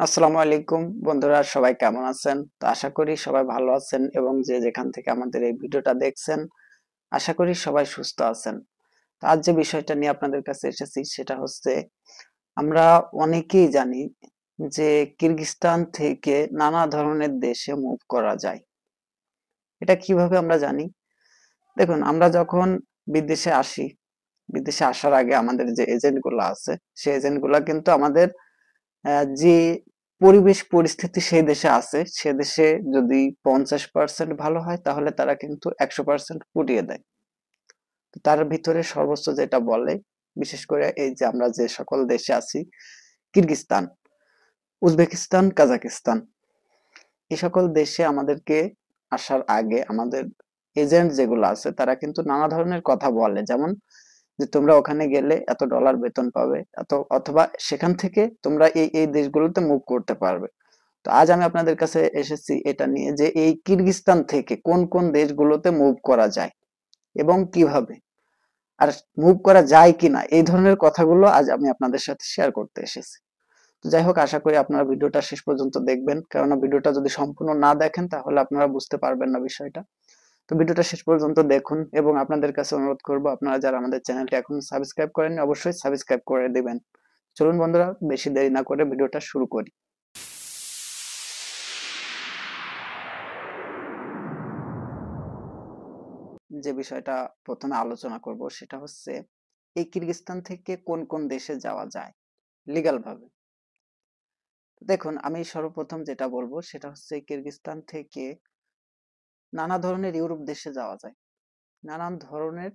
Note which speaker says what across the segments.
Speaker 1: আসসালামু আলাইকুম বন্ধুরা, সবাই কেমন আছেন? তো আশা করি সবাই ভালো আছেন এবং যে যেখান থেকে আমাদের এই ভিডিওটা দেখছেন আশা করি সবাই সুস্থ আছেন। তো আজ যে বিষয়টা নিয়ে আপনাদের কাছে এসেছি সেটা হচ্ছে, আমরা অনেকেই জানি যে কিরগিজস্তান থেকে নানা ধরনের দেশে মুভ করা যায়। এটা কিভাবে আমরা জানি? দেখুন, আমরা যখন বিদেশে আসি, বিদেশে আসার আগে আমাদের যে এজেন্ট গুলো আছে সেই এজেন্ট গুলা কিন্তু আমাদের যে পরিবেশ পরিস্থিতি সেই দেশে আছে সে দেশে যদি 50% ভালো হয় তাহলে তারা কিন্তু 100% পুড়িয়ে দেয়। তো তার ভিতরে সর্বোচ্চ যেটা বলে, বিশেষ করে এই যে আমরা যে সকল দেশে আছি, কিরগিজস্তান, উজবেকিস্তান, কাজাকিস্তান, এই সকল দেশে আমাদেরকে আসার আগে আমাদের এজেন্ট যেগুলো আছে তারা কিন্তু নানা ধরনের কথা বলে, যেমন যে তোমরা ওখানে গেলে এত ডলার বেতন পাবে, এত, অথবা সেখান থেকে তোমরা এই এই দেশগুলোতে মুভ করতে পারবে। তো আজ আমি আপনাদের কাছে এসেছি এটা নিয়ে যে এই কিরগিজস্তান থেকে কোন কোন দেশগুলোতে মুভ করা যায় এবং কিভাবে, আর মুভ করা যায় কিনা, এই ধরনের কথাগুলো আজ আমি আপনাদের সাথে শেয়ার করতে এসেছি। তো যাই হোক, আশা করি আপনারা ভিডিওটা শেষ পর্যন্ত দেখবেন, কেননা ভিডিওটা যদি সম্পূর্ণ না দেখেন তাহলে আপনারা বুঝতে পারবেন না বিষয়টা। তো ভিডিওটা শেষ পর্যন্ত দেখুন এবং আপনাদের কাছে অনুরোধ করব, আপনারা যারা আমাদের চ্যানেলটি এখন সাবস্ক্রাইব করেননি অবশ্যই সাবস্ক্রাইব করে দিবেন। চলুন বন্ধুরা, বেশি দেরি না করে ভিডিওটা শুরু করি। যে বিষয়টা প্রথমে আলোচনা করব সেটা হচ্ছে, এই কিরগিজস্তান থেকে কোন কোন দেশে যাওয়া যায় লিগ্যাল ভাবে। দেখুন, আমি সর্বপ্রথম যেটা বলবো সেটা হচ্ছে, কিরগিজস্তান থেকে নানা ধরনের ইউরোপ দেশে যাওয়া যায়, নানান ধরনের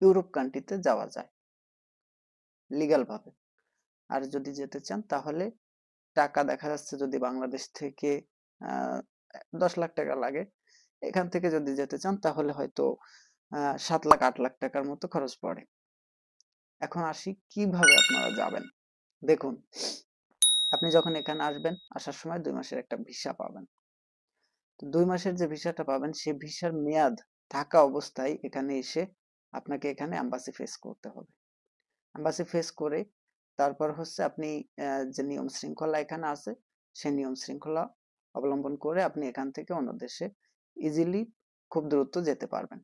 Speaker 1: ইউরোপ কান্ট্রিতে যাওয়া যায় লিগ্যাল ভাবে। আর যদি যেতে চান তাহলে টাকা দেখা যাচ্ছে যদি বাংলাদেশ থেকে আহ 10 লাখ টাকা লাগে, এখান থেকে যদি যেতে চান তাহলে হয়তো 7 লাখ 8 লাখ টাকার মতো খরচ পড়ে। এখন আসি কিভাবে আপনারা যাবেন। দেখুন, আপনি যখন এখানে আসবেন, আসার সময় 2 মাসের একটা ভিসা পাবেন। তো 2 মাসের যে ভিসাটা পাবেন সেই ভিসার মেয়াদ থাকা অবস্থায় এখানে এসে আপনাকে এখানে এম্বাসি ফেস করতে হবে। এম্বাসি ফেস করে তারপর হচ্ছে আপনি যে নিয়ম শৃঙ্খলা এখানে আছে সেই নিয়ম শৃঙ্খলা অবলম্বন করে আপনি এখান থেকে অন্য দেশে ইজিলি, খুব দ্রুত যেতে পারবেন।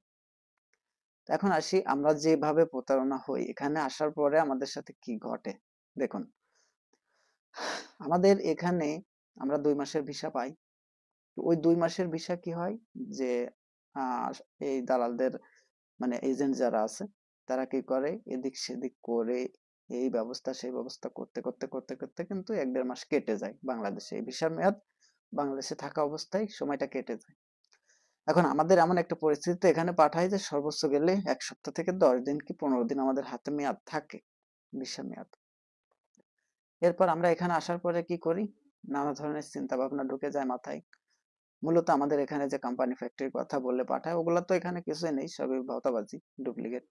Speaker 1: এখন আসি আমরা যেভাবে প্রতারণা হই এখানে আসার পরে আমাদের সাথে কি ঘটে। দেখুন, আমাদের এখানে আমরা 2 মাসের ভিসা পাই। তো ওই 2 মাসের ভিসা কি হয় যে, আহ, এই দালালদের মানে এজেন্ট যারা আছে তারা কি করে, এদিক সেদিক করে এই ব্যবস্থা সেই ব্যবস্থা করতে করতে করতে করতে কিন্তু 1-1.5 মাস কেটে যায় বাংলাদেশে। এই ভিসার মেয়াদ বাংলাদেশে থাকা অবস্থায় সময়টা কেটে যায়। এখন আমাদের এমন একটা পরিস্থিতিতে এখানে পাঠায় যে সর্বোচ্চ গেলে 1 সপ্তাহ থেকে 10 দিন কি 15 দিন আমাদের হাতে মেয়াদ থাকে, ভিসা মেয়াদ। এরপর আমরা এখানে আসার পরে কি করি, নানা ধরনের চিন্তা ভাবনা ঢুকে যায় মাথায়। মূলত আমাদের এখানে যে কোম্পানি ফ্যাক্টরির কথা বললে পাঠায়, ওগুলা তো এখানে কিছুই নেই, সবই ভাওতাবাজি, ডুপ্লিকেট।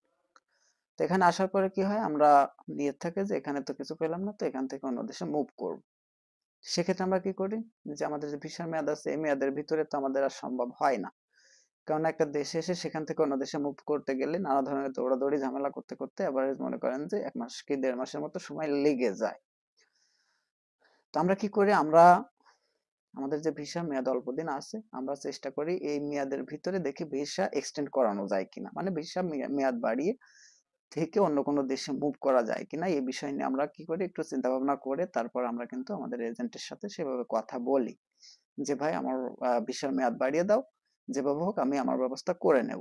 Speaker 1: তো এখানে আসার পরে কি হয়, আমরা নিয়ত থাকে যে এখানে তো কিছু পেলাম না, তো এখান থেকে অন্য দেশে মুভ করব। সেক্ষেত্রে আমরা কি করি, যে আমাদের যে ভিসার মেয়াদ আছে এই মেয়াদের ভিতরে তো আমাদের আর সম্ভব হয় না, কারণ একটা দেশে এসে সেখান থেকে অন্য দেশে মুভ করতে গেলে নানা ধরনের দৌড়াদৌড়ি ঝামেলা করতে করতে এভারেজ মনে করেন যে 1 মাস কি 1.5 মাসের মতো সময় লেগে যায়। তো আমরা কি করি, আমরা আমাদের যে ভিসা মেয়াদ অল্প দিন আছে, আমরা চেষ্টা করি এই মেয়াদের ভিতরে দেখি ভিসা এক্সটেন্ড করানো যায় কিনা, মানে ভিসা মেয়াদ বাড়িয়ে থেকে অন্য কোনো দেশে মুভ করা যায় কিনা, এই বিষয় নিয়ে আমরা কি করি, একটু চিন্তা ভাবনা করে তারপর আমরা কিন্তু আমাদের এজেন্টের সাথে সেভাবে কথা বলি যে ভাই আমার ভিসার মেয়াদ বাড়িয়ে দাও, যেভাবে হোক আমি আমার ব্যবস্থা করে নেব।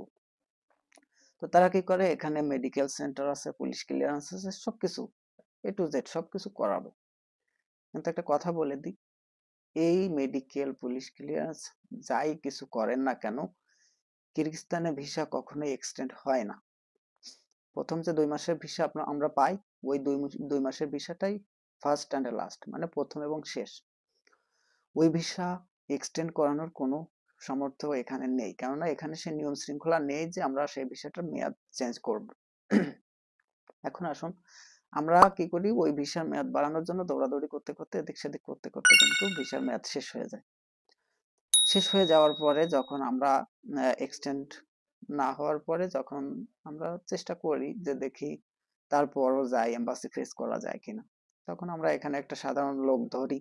Speaker 1: তো তারা কি করে, এখানে মেডিকেল সেন্টার আছে, পুলিশ ক্লিয়ারেন্স আছে, সবকিছু A to Z সবকিছু করাবে। কিন্তু একটা কথা বলে দিই, এই মেডিকেল পুলিশ ক্লিয়ারেন্স যাই কিছু করেন না কেন, কিরগিজস্তানে ভিসা কখনোই এক্সটেন্ড হয় না। প্রথম যে 2 মাসের ভিসা আমরা পাই, ওই 2 মাসের ভিসাটাই ফার্স্ট অ্যান্ড লাস্ট, মানে প্রথম এবং শেষ। ওই ভিসা এক্সটেন্ড করানোর কোনো সামর্থ্য এখানে নেই, কেননা এখানে সে নিয়ম শৃঙ্খলা নেই যে আমরা সেই ভিসাটার মেয়াদ চেঞ্জ করব। এখন আসুন, আমরা কি করি, ওই ভিসার মেয়াদ বাড়ানোর জন্য দৌড়াদৌড়ি করতে করতে এদিক সেদিক করতে করতে কিন্তু ভিসার মেয়াদ শেষ হয়ে যায়। শেষ হয়ে যাওয়ার পরে যখন আমরা এক্সটেন্ড না হওয়ার পরে যখন আমরা চেষ্টা করি যে দেখি তারপরও যাই এম্বাসি ফেস করা যায় কিনা, তখন আমরা এখানে একটা সাধারণ লোক ধরি,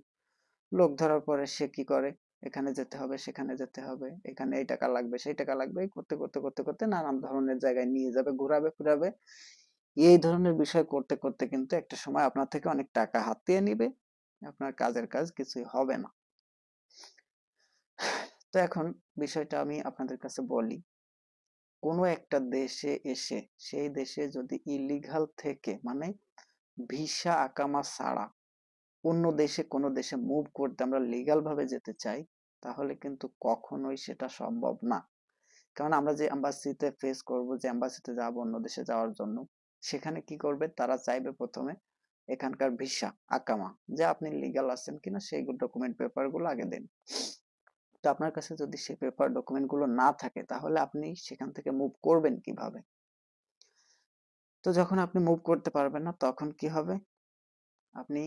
Speaker 1: লোক ধরার পরে সে কি করে, এখানে যেতে হবে, সেখানে যেতে হবে, এখানে এই টাকা লাগবে, সেই টাকা লাগবে, এই করতে করতে করতে করতে নানান ধরনের জায়গায় নিয়ে যাবে, ঘুরাবে ফিরাবে। এই ধরনের বিষয় করতে করতে কিন্তু একটা সময় আপনার থেকে অনেক টাকা হাতিয়ে নিবে, আপনার কাজের কাজ কিছুই হবে না। তো এখন বিষয়টা আমি আপনাদের কাছে বলি, কোনো একটা দেশে এসে সেই দেশে যদি ইলিগাল থেকে মানে ভিসা আকামা ছাড়া অন্য দেশে কোনো দেশে মুভ করতে আমরা লিগ্যাল ভাবে যেতে চাই, তাহলে কিন্তু কখনোই সেটা সম্ভব না। কারণ আমরা যে এম্বাসিতে ফেস করব, যে এম্বাসিতে যাব অন্য দেশে যাওয়ার জন্য, সেখানে কি করবে, তারা চাইবে প্রথমে এখানকার ভিসা আকামা, যে আপনি লিগ্যাল আছেন কিনা সেই ডকুমেন্ট পেপার গুলো আগে দেন। তো আপনার কাছে যদি সেই পেপার ডকুমেন্ট গুলো না থাকে, তাহলে আপনি সেখান থেকে মুভ করবেন কিভাবে? তো যখন আপনি মুভ করতে পারবেন না, তখন কি হবে, আপনি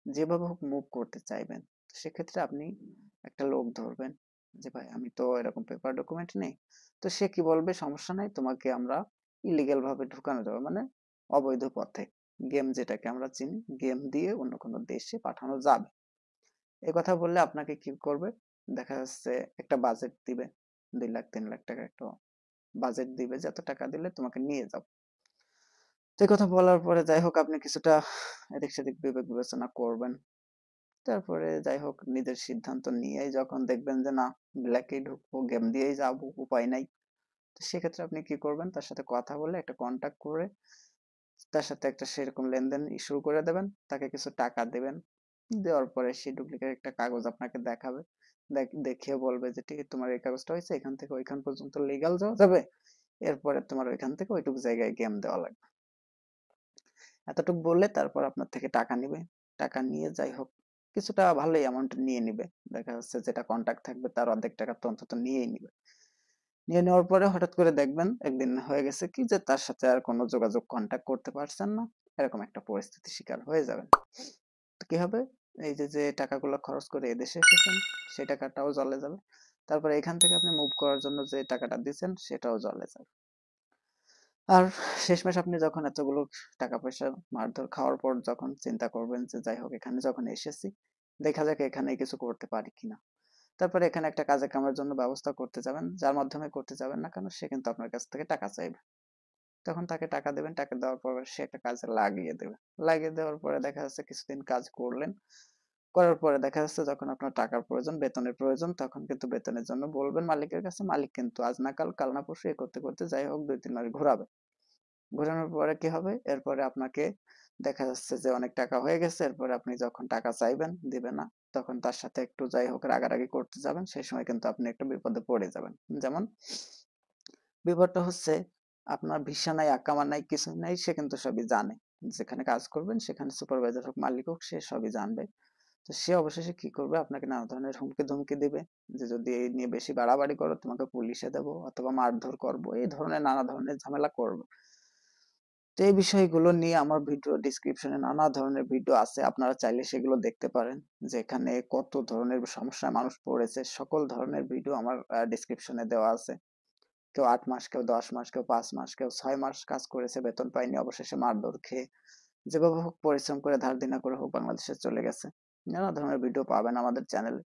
Speaker 1: যেভাবে হোক মুভ করতে চাইবেন, সেক্ষেত্রে আপনি একটা লোক ধরবেন যে ভাই আমি তো এরকম পেপার ডকুমেন্ট নেই। তো সে কি বলবে, সমস্যা নাই, তোমাকে আমরা ইলিগেল ভাবে ঢুকানো যাবে, মানে অবৈধ পথে, গেম যেটাকে আমরা চিনি, গেম দিয়ে অন্য কোনো দেশে পাঠানো যাবে। এই কথা বললে আপনাকে কি করবে, দেখা যাচ্ছে একটা বাজেট দিবে, 2 লাখ 3 লাখ টাকা একটা বাজেট দিবে, যত টাকা দিলে তোমাকে নিয়ে যাবো। তো এই কথা বলার পরে যাই হোক আপনি কিছুটা এদিক সেদিক বিবেক বিবেচনা করবেন, তারপরে যাই হোক নিজের সিদ্ধান্ত নিয়েই যখন দেখবেন যে না, ব্ল্যাকেই ঢুকবো, গেম দিয়েই যাবো, উপায় নাই, তো সেক্ষেত্রে আপনি কি করবেন, তার সাথে কথা বলে একটা কন্টাক্ট করে তার সাথে একটা সেরকম লেনদেন শুরু করে দেবেন, তাকে কিছু টাকা দেবেন, দেওয়ার পরে সে ডুপ্লিকেট একটা কাগজ আপনাকে দেখাবে, দেখিয়ে বলবে যে ঠিক তোমার এই কাগজটা হয়েছে, এখান থেকে ওইখান পর্যন্ত লিগ্যাল যাওয়া যাবে, এরপরে তোমার ওইখান থেকে ওইটুকু জায়গায় গেম দেওয়া লাগবে। এতটুকু বললে তারপর আপনার থেকে টাকা নিবে, টাকা নিয়ে যাই হোক কিছুটা ভালোই অ্যামাউন্ট নিয়ে নিবে, দেখা যাচ্ছে যেটা কন্টাক্ট থাকবে তার অর্ধেক টাকা তো অন্তত নিয়েই নিবে। নিয়ে নেওয়ার পরে হঠাৎ করে দেখবেন একদিন হয়ে গেছে কি, যে তার সাথে আর কোনো যোগাযোগ কন্টাক্ট করতে পারছেন না, এরকম একটা পরিস্থিতির শিকার হয়ে যাবেন। তো কি হবে, এই যে যে টাকাগুলো খরচ করে এদেশে এসেছেন সেই টাকাটাও জলে যাবে, তারপরে এখান থেকে আপনি মুভ করার জন্য যে টাকাটা দিচ্ছেন সেটাও জলে যাবে। আর শেষমেশ আপনি যখন এতগুলো টাকা পয়সা মারধর খাওয়ার পর যখন চিন্তা করবেন যে যাই হোক এখানে যখন এসেছি, দেখা যাক এখানে কিছু করতে পারি কিনা, তারপরে এখানে একটা কাজে কামের জন্য ব্যবস্থা করতে যাবেন, যার মাধ্যমে করতে যাবেন না কেন সে কিন্তু আপনার কাছ থেকে টাকা চাইবে, তখন তাকে টাকা দেবেন, টাকা দেওয়ার পর সে একটা কাজে লাগিয়ে দেবে, লাগিয়ে দেওয়ার পরে দেখা যাচ্ছে কিছুদিন কাজ করলেন, করার পরে দেখা যাচ্ছে যখন আপনার টাকার প্রয়োজন, বেতনের প্রয়োজন, তখন কিন্তু বেতনের জন্য বলবেন মালিকের কাছে, মালিক কিন্তু আজ না কাল, কাল না পরশু এ করতে করতে যাই হোক 2-3 মাস ঘোরাবে। ঘোরানোর পরে কি হবে, এরপরে আপনাকে দেখা যাচ্ছে যে অনেক টাকা হয়ে গেছে, এরপরে আপনি যখন টাকা চাইবেন দিবে না, তখন তার সাথে একটু যাই হোক রাগারাগি করতে যাবেন, সেই সময় কিন্তু আপনি একটু বিপদে পড়ে যাবেন। যেমন বিপদটা হচ্ছে, আপনার ভিসা নাই, আকামা নাই, কিছু নাই, সে কিন্তু সবই জানে, যেখানে কাজ করবেন সেখানে সুপারভাইজার হোক মালিক হোক সে সবই জানবে। তো সে অবশেষে কি করবে, আপনাকে নানা ধরনের হুমকি ধমকি দিবে, যে যদি এই নিয়ে বেশি বাড়াবাড়ি করো তোমাকে পুলিশে দেবো অথবা মারধর করবো, এই ধরনের নানা ধরনের ঝামেলা করবে। তো এই বিষয়গুলো নিয়ে আমার ভিডিও ডেসক্রিপশনে নানা ধরনের ভিডিও আছে, আপনারা চাইলে সেগুলো দেখতে পারেন, যে এখানে কত ধরনের সমস্যায় মানুষ পড়েছে, সকল ধরনের ভিডিও আমার ডেসক্রিপশনে দেওয়া আছে। কেউ 8 মাস, কেউ 10 মাস, কেউ 5 মাস, কেউ 6 মাস কাজ করেছে, বেতন পায়নি, অবশেষে মারধর খেয়ে যেভাবে হোক পরিশ্রম করে ধার দেনা করে হোক বাংলাদেশে চলে গেছে। নানা ধরনের ভিডিও পাবেন আমাদের চ্যানেলে।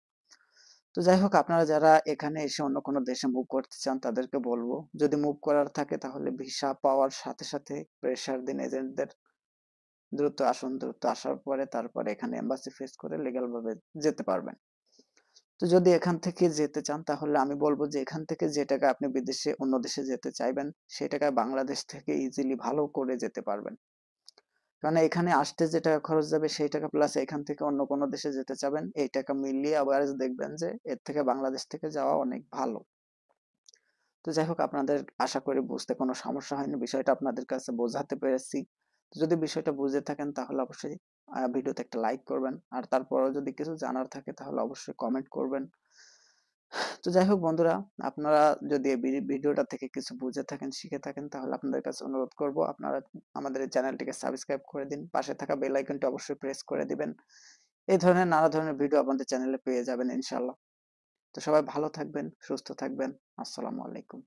Speaker 1: তো যাই হোক আপনারা যারা এখানে এসে অন্য কোনো দেশে মুভ করতে চান তাদেরকে বলবো, যদি মুভ করার থাকে তাহলে ভিসা পাওয়ার সাথে সাথে প্রেসার দিন এজেন্টদের, দ্রুত আসুন, দ্রুত আসার পরে তারপরে এখানে এম্বাসি ফেস করে লিগ্যাল ভাবে যেতে পারবেন। তো যদি এখান থেকে যেতে চান তাহলে আমি বলবো যে এখান থেকে যে টাকা আপনি বিদেশে অন্য দেশে যেতে চাইবেন সেই টাকায় বাংলাদেশ থেকে ইজিলি ভালো করে যেতে পারবেন। কারণ এখানে আসতে যে টাকা খরচ যাবে সেই টাকা প্লাস এখান থেকে অন্য কোনো দেশে যেতে চাবেন, এই টাকা মিলিয়ে আবার দেখবেন যে এর থেকে বাংলাদেশ থেকে যাওয়া অনেক ভালো। তো যাই হোক আপনাদের আশা করি বুঝতে কোনো সমস্যা হয়নি, বিষয়টা আপনাদের কাছে বোঝাতে পেরেছি। যদি বিষয়টা বুঝে থাকেন তাহলে অবশ্যই ভিডিওতে একটা লাইক করবেন, আর তারপরেও যদি কিছু জানার থাকে তাহলে অবশ্যই কমেন্ট করবেন। তো যাই হোক বন্ধুরা, আপনারা যদি এই ভিডিওটা থেকে কিছু বুঝে থাকেন, শিখে থাকেন, তাহলে আপনাদের কাছে অনুরোধ করব আপনারা আমাদের এই চ্যানেলটিকে সাবস্ক্রাইব করে দিন, পাশে থাকা বেল আইকনটি অবশ্যই প্রেস করে দিবেন। এই ধরনের নানা ধরনের ভিডিও আমাদের চ্যানেলে পেয়ে যাবেন ইনশাআল্লাহ। তো সবাই ভালো থাকবেন, সুস্থ থাকবেন। আসসালামু আলাইকুম।